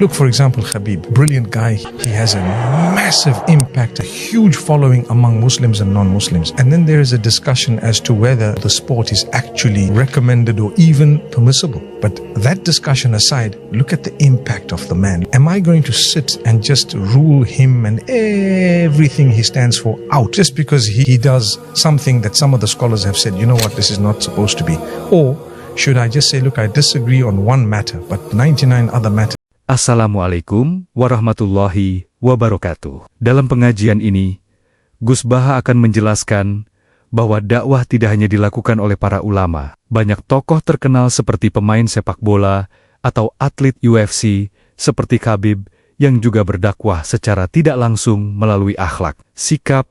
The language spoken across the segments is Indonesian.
Look, for example, Khabib, brilliant guy. He has a massive impact, a huge following among Muslims and non-Muslims. And then there is a discussion as to whether the sport is actually recommended or even permissible. But that discussion aside, look at the impact of the man. Am I going to sit and just rule him and everything he stands for out just because he does something that some of the scholars have said, you know what, this is not supposed to be? Or should I just say, look, I disagree on one matter, but 99 other matters. Assalamualaikum warahmatullahi wabarakatuh. Dalam pengajian ini, Gus Baha akan menjelaskan bahwa dakwah tidak hanya dilakukan oleh para ulama. Banyak tokoh terkenal seperti pemain sepak bola atau atlet UFC seperti Khabib yang juga berdakwah secara tidak langsung melalui akhlak, sikap,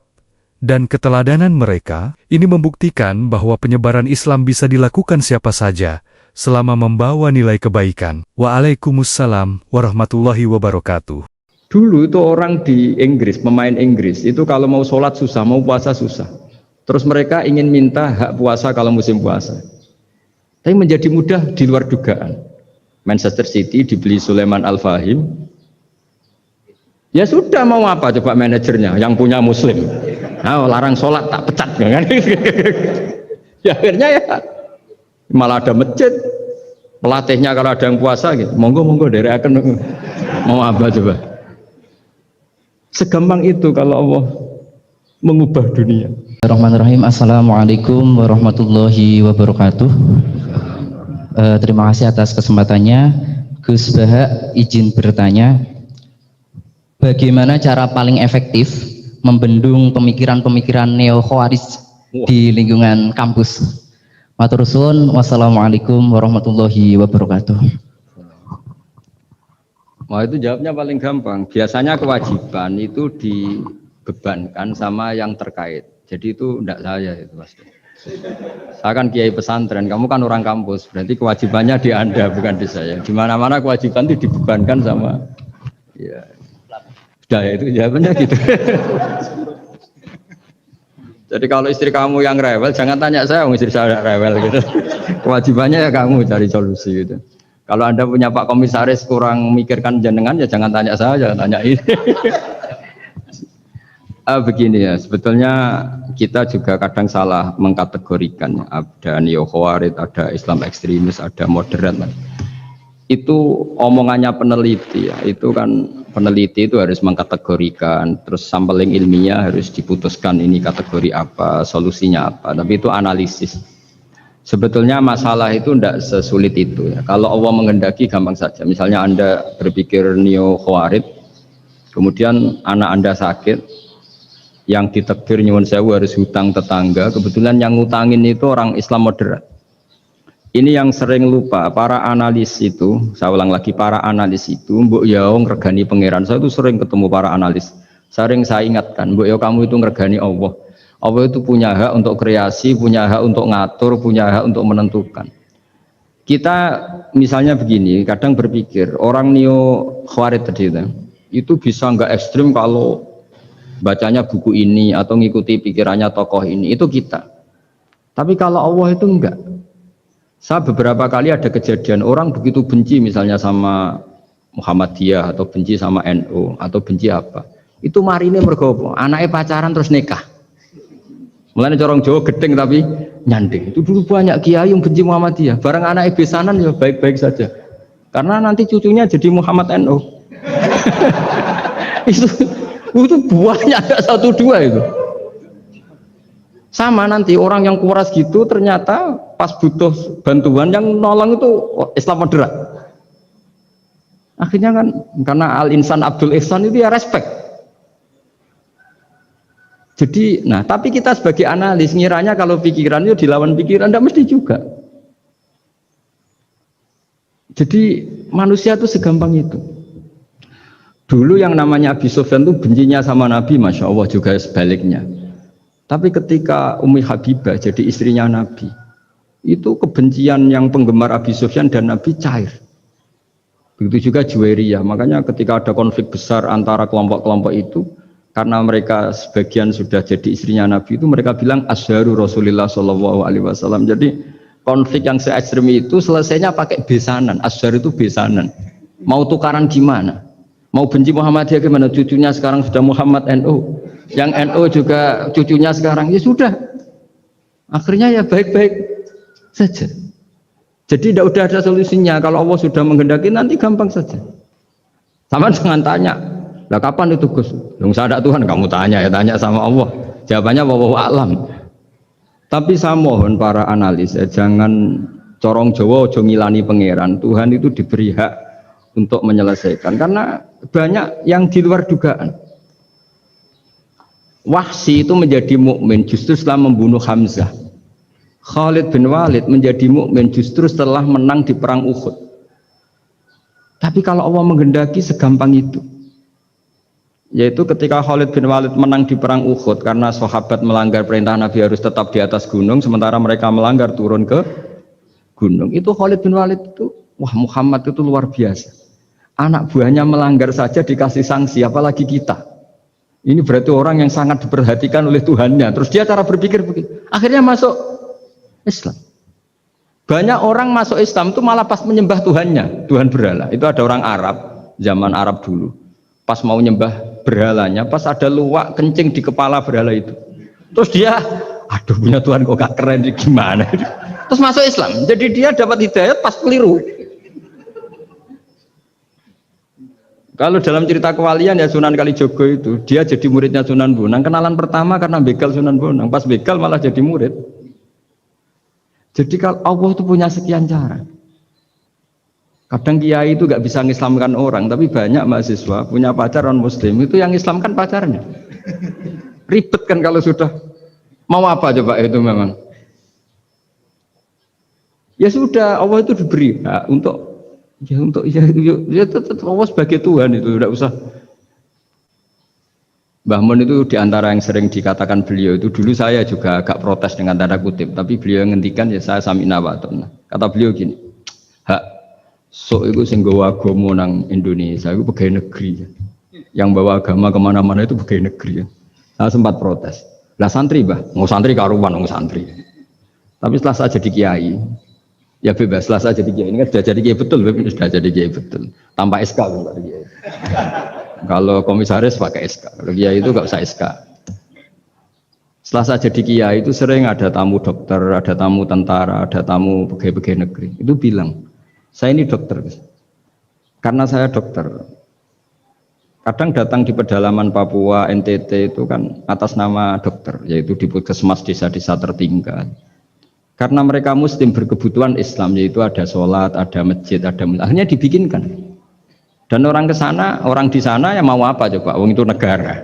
dan keteladanan mereka. Ini membuktikan bahwa penyebaran Islam bisa dilakukan siapa saja selama membawa nilai kebaikan. Waalaikumsalam warahmatullahi wabarakatuh. Dulu itu orang di Inggris, pemain Inggris, itu kalau mau sholat susah, mau puasa susah. Terus mereka ingin minta hak puasa kalau musim puasa. Tapi menjadi mudah di luar dugaan. Manchester City dibeli Sulaiman Al-Fahim. Ya sudah, mau apa coba manajernya yang punya muslim. Nah, larang sholat tak pecat kan? Ya akhirnya ya malah ada masjid, pelatihnya kalau ada yang puasa gitu, monggo dari akan mau apa coba. Segampang itu kalau Allah mengubah dunia. Bismillahirrahmanirrahim. Assalamualaikum warahmatullahi wabarakatuh. Terima kasih atas kesempatannya. Gus Baha izin bertanya, bagaimana cara paling efektif membendung pemikiran-pemikiran neo-khawarij di lingkungan kampus? Matur suwun, wassalamualaikum warahmatullahi wabarakatuh. Wah, itu jawabnya paling gampang. Biasanya kewajiban itu dibebankan sama yang terkait. Jadi itu enggak saya itu pasti. Saya kan kiai pesantren, kamu kan orang kampus, berarti kewajibannya di Anda bukan di saya. Di mana-mana kewajiban itu dibebankan sama ya. Sudah itu jawabannya gitu. Jadi kalau istri kamu yang rewel, jangan tanya saya, istri saya rewel gitu. Kewajibannya ya kamu cari solusi gitu. Kalau Anda punya Pak Komisaris kurang mikirkan jenengan, ya jangan tanya saya, jangan tanya ini. Begini ya, sebetulnya kita juga kadang salah mengkategorikan. Ada neo-khawarij, ada Islam ekstremis, ada moderat. Itu omongannya peneliti ya, itu kan peneliti itu harus mengkategorikan, terus sampling ilmiah harus diputuskan ini kategori apa, solusinya apa, tapi itu analisis. Sebetulnya masalah itu tidak sesulit itu ya. Kalau Allah menghendaki gampang saja. Misalnya Anda berpikir neo-khawarij, kemudian anak Anda sakit, yang ditakdir nyuwun sewu harus hutang tetangga, kebetulan yang ngutangin itu orang Islam moderat. Ini yang sering lupa para analis itu, saya ulang lagi, para analis itu, mbok ya ngregani pangeran. Saya itu sering ketemu para analis. Sering saya ingatkan, mbok ya kamu itu ngregani Allah. Allah itu punya hak untuk kreasi, punya hak untuk ngatur, punya hak untuk menentukan. Kita misalnya begini, kadang berpikir orang neo khawarij tadi itu bisa nggak ekstrim kalau bacanya buku ini atau ngikuti pikirannya tokoh ini, itu kita. Tapi kalau Allah itu enggak. Saya beberapa kali ada kejadian orang begitu benci misalnya sama Muhammadiyah atau benci sama NU atau benci apa. Itu mari ini mergo anaknya pacaran terus nikah. Mulane corong Jawa gedeng tapi nyanding. Itu dulu banyak kiai yang benci Muhammadiyah. Barang anaknya besanan ya baik-baik saja. Karena nanti cucunya jadi Muhammad NU. itu buahnya ada 1-2 itu. Sama nanti orang yang kuras gitu ternyata pas butuh bantuan yang nolong itu Islam moderat. Akhirnya kan karena Al-Insan Abdul Ihsan itu ya respect. Jadi, nah tapi kita sebagai analis ngiranya kalau pikiran itu dilawan pikiran, tidak mesti juga. Jadi manusia itu segampang itu. Dulu yang namanya Abi Sufyan itu bencinya sama Nabi, Masya Allah, juga sebaliknya. Tapi ketika Ummi Habibah jadi istrinya Nabi, itu kebencian yang penggemar Abi Sufyan dan Nabi cair. Begitu juga Juwairiyah. Makanya ketika ada konflik besar antara kelompok-kelompok itu, karena mereka sebagian sudah jadi istrinya Nabi, itu mereka bilang asharu Rasulullah SAW. Jadi konflik yang se-ekstrem itu selesainya pakai besanan. Ashar itu besanan. Mau tukaran gimana? Mau benci Muhammadiyah gimana? Cucunya sekarang sudah Muhammad NU. Yang NU juga cucunya sekarang, ya sudah. Akhirnya ya baik-baik saja. Jadi tidak udah ada solusinya. Kalau Allah sudah menghendaki nanti gampang saja. Sama jangan tanya, lah kapan itu Gus? Yang saya ada Tuhan, kamu tanya ya, tanya sama Allah. Jawabannya wallahu a'lam. Tapi saya mohon para analis ya, jangan corong Jawa ojo ngilani pangeran. Tuhan itu diberi hak untuk menyelesaikan karena banyak yang di luar dugaan. Wahsy itu menjadi mukmin justru setelah membunuh Hamzah. Khalid bin Walid menjadi mukmin justru setelah menang di perang Uhud. Tapi kalau Allah menghendaki segampang itu. Yaitu ketika Khalid bin Walid menang di perang Uhud karena sahabat melanggar perintah Nabi harus tetap di atas gunung sementara mereka melanggar turun ke gunung. Itu Khalid bin Walid itu, wah Muhammad itu luar biasa. Anak buahnya melanggar saja dikasih sanksi, apalagi kita. Ini berarti orang yang sangat diperhatikan oleh Tuhannya. Terus dia cara berpikir begitu. Akhirnya masuk Islam. Banyak orang masuk Islam itu malah pas menyembah Tuhannya, Tuhan berhala. Itu ada orang Arab, zaman Arab dulu. Pas mau nyembah berhalanya, pas ada luwak kencing di kepala berhala itu. Terus dia, aduh punya Tuhan kok gak keren, gimana? Terus masuk Islam. Jadi dia dapat hidayat pas keliru. Kalau dalam cerita kewalian ya Sunan Kalijogo itu, dia jadi muridnya Sunan Bonang. Kenalan pertama karena begal Sunan Bonang. Pas begal malah jadi murid. Jadi kalau Allah itu punya sekian cara. Kadang kiai itu gak bisa mengislamkan orang, tapi banyak mahasiswa punya pacar non muslim itu yang islamkan pacarnya. Ribet kan kalau sudah mau apa coba itu memang. Ya sudah, Allah itu diberi hak ya tetap Allah sebagai Tuhan itu tidak usah. Mbah Mun itu diantara yang sering dikatakan beliau itu dulu saya juga agak protes dengan tanda kutip, tapi beliau ngendikan ya saya sami'na wa ata'na. Kata beliau gini, hak sok itu sing gawa agama nang Indonesia itu pegawai negeri, yang bawa agama kemana-mana itu pegawai negeri. Saya sempat protes. Lah santri bah, mau santri karuan mau santri. Tapi setelah saya jadi kiai, ya bebas lah saya jadi kiai. Ini kan sudah jadi kiai betul, sudah jadi kiai betul. Tanpa SK kan Pak Kiai. Kalau komisaris pakai SK, kalau kiai itu nggak usah SK. Setelah saya jadi kiai itu sering ada tamu dokter, ada tamu tentara, ada tamu pegawai-pegawai negeri. Itu bilang, saya ini dokter. Karena saya dokter. Kadang datang di pedalaman Papua, NTT itu kan atas nama dokter, yaitu di puskesmas desa-desa tertinggal. Karena mereka muslim berkebutuhan Islam, yaitu ada sholat, ada masjid, akhirnya dibikinkan. Dan orang ke sana, orang di sana yang mau apa coba? Wong itu negara.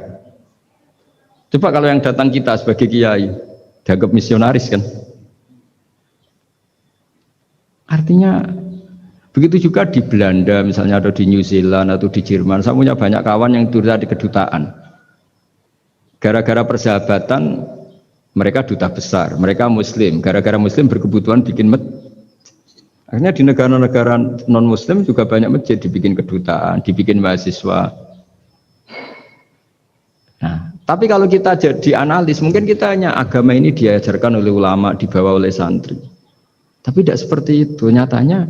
Coba kalau yang datang kita sebagai kiai, dianggap misionaris kan? Artinya begitu juga di Belanda misalnya atau di New Zealand atau di Jerman. Saya punya banyak kawan yang turun di kedutaan. Gara-gara persahabatan mereka duta besar, mereka muslim, gara-gara muslim berkebutuhan bikin masjid. Akhirnya di negara-negara non-muslim juga banyak masjid, dibikin kedutaan, dibikin mahasiswa. Nah, tapi kalau kita jadi analis, mungkin kita hanya agama ini diajarkan oleh ulama, dibawa oleh santri. Tapi tidak seperti itu, nyatanya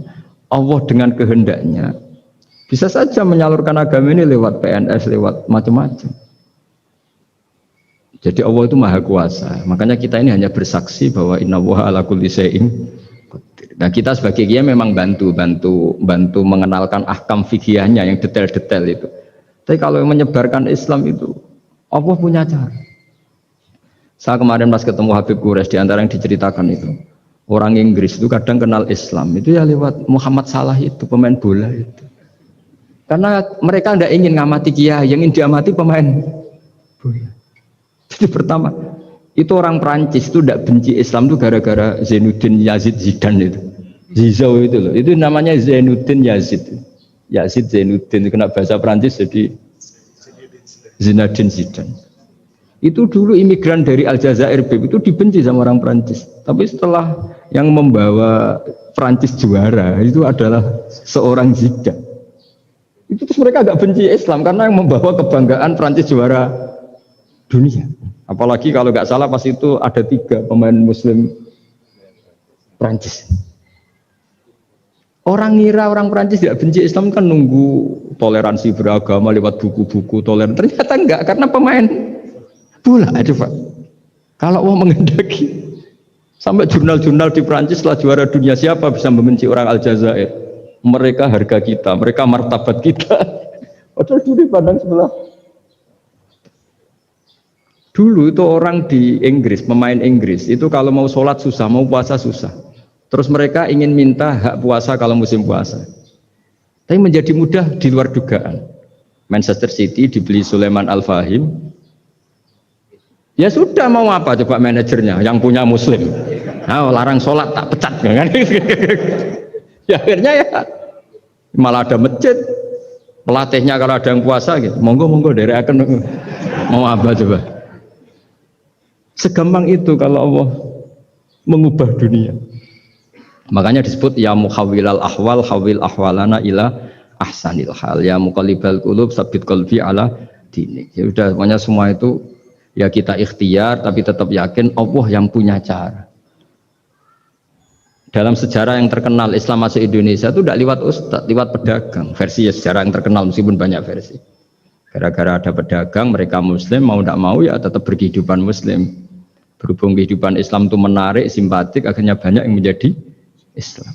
Allah dengan kehendaknya bisa saja menyalurkan agama ini lewat PNS, lewat macam-macam. Jadi Allah itu maha kuasa. Makanya kita ini hanya bersaksi bahwa innallaha ala kulli syai'in qadir. Nah, kita sebagai kiai memang bantu mengenalkan ahkam fikihnya yang detail-detail itu. Tapi kalau menyebarkan Islam itu Allah punya cara. Saya kemarin pas ketemu Habib Quraisy, di antara yang diceritakan itu, orang Inggris itu kadang kenal Islam itu ya lewat Muhammad Salah itu, pemain bola itu. Karena mereka tidak ingin ngamati kiai, yang ingin diamati pemain bola. Jadi pertama, itu orang Prancis itu tidak benci Islam itu gara-gara Zainuddin Yazid Zidane itu. Zizou itu loh, itu namanya Zainuddin Yazid. Yazid Zainuddin, kena bahasa Prancis jadi Zinedine Zidane. Itu dulu imigran dari Aljazair itu dibenci sama orang Prancis. Tapi setelah yang membawa Prancis juara itu adalah seorang Zidane. Itu terus mereka agak benci Islam karena yang membawa kebanggaan Prancis juara dunia. Apalagi kalau nggak salah pas itu ada 3 pemain Muslim Prancis. Orang ngira orang Perancis tidak benci Islam kan nunggu toleransi beragama lewat buku-buku toleran. Ternyata enggak, karena pemain bola itu Pak. Kalau mau mengendaki sampai jurnal-jurnal di Perancis setelah juara dunia siapa bisa membenci orang Aljazair? Mereka harga kita, mereka martabat kita. Padahal dulu pandang sebelah. Dulu itu orang di Inggris, pemain Inggris itu kalau mau sholat susah, mau puasa susah. Terus mereka ingin minta hak puasa kalau musim puasa. Tapi menjadi mudah di luar dugaan. Manchester City dibeli Sulaiman Al-Fahim. Ya sudah, mau apa coba manajernya yang punya muslim. Nah, larang sholat tak pecat kan? Ya akhirnya ya malah ada masjid. Pelatihnya kalau ada yang puasa gitu, monggo dari akan mau apa coba. Segampang itu kalau Allah mengubah dunia. Makanya disebut ya muhawwilal ahwal hawil ahwalana ila ahsanil hal, ya muqallibal qulub sabit qalbi ala dinik. Ya udah, pokoknya semua itu ya kita ikhtiar tapi tetap yakin Allah yang punya cara. Dalam sejarah yang terkenal Islam masuk Indonesia itu tidak lewat ustadz, lewat pedagang. Versi ya sejarah yang terkenal meskipun banyak versi. Gara-gara ada pedagang, mereka muslim, mau tidak mau ya tetap berkehidupan muslim. Berhubung kehidupan Islam itu menarik, simpatik, akhirnya banyak yang menjadi Islam.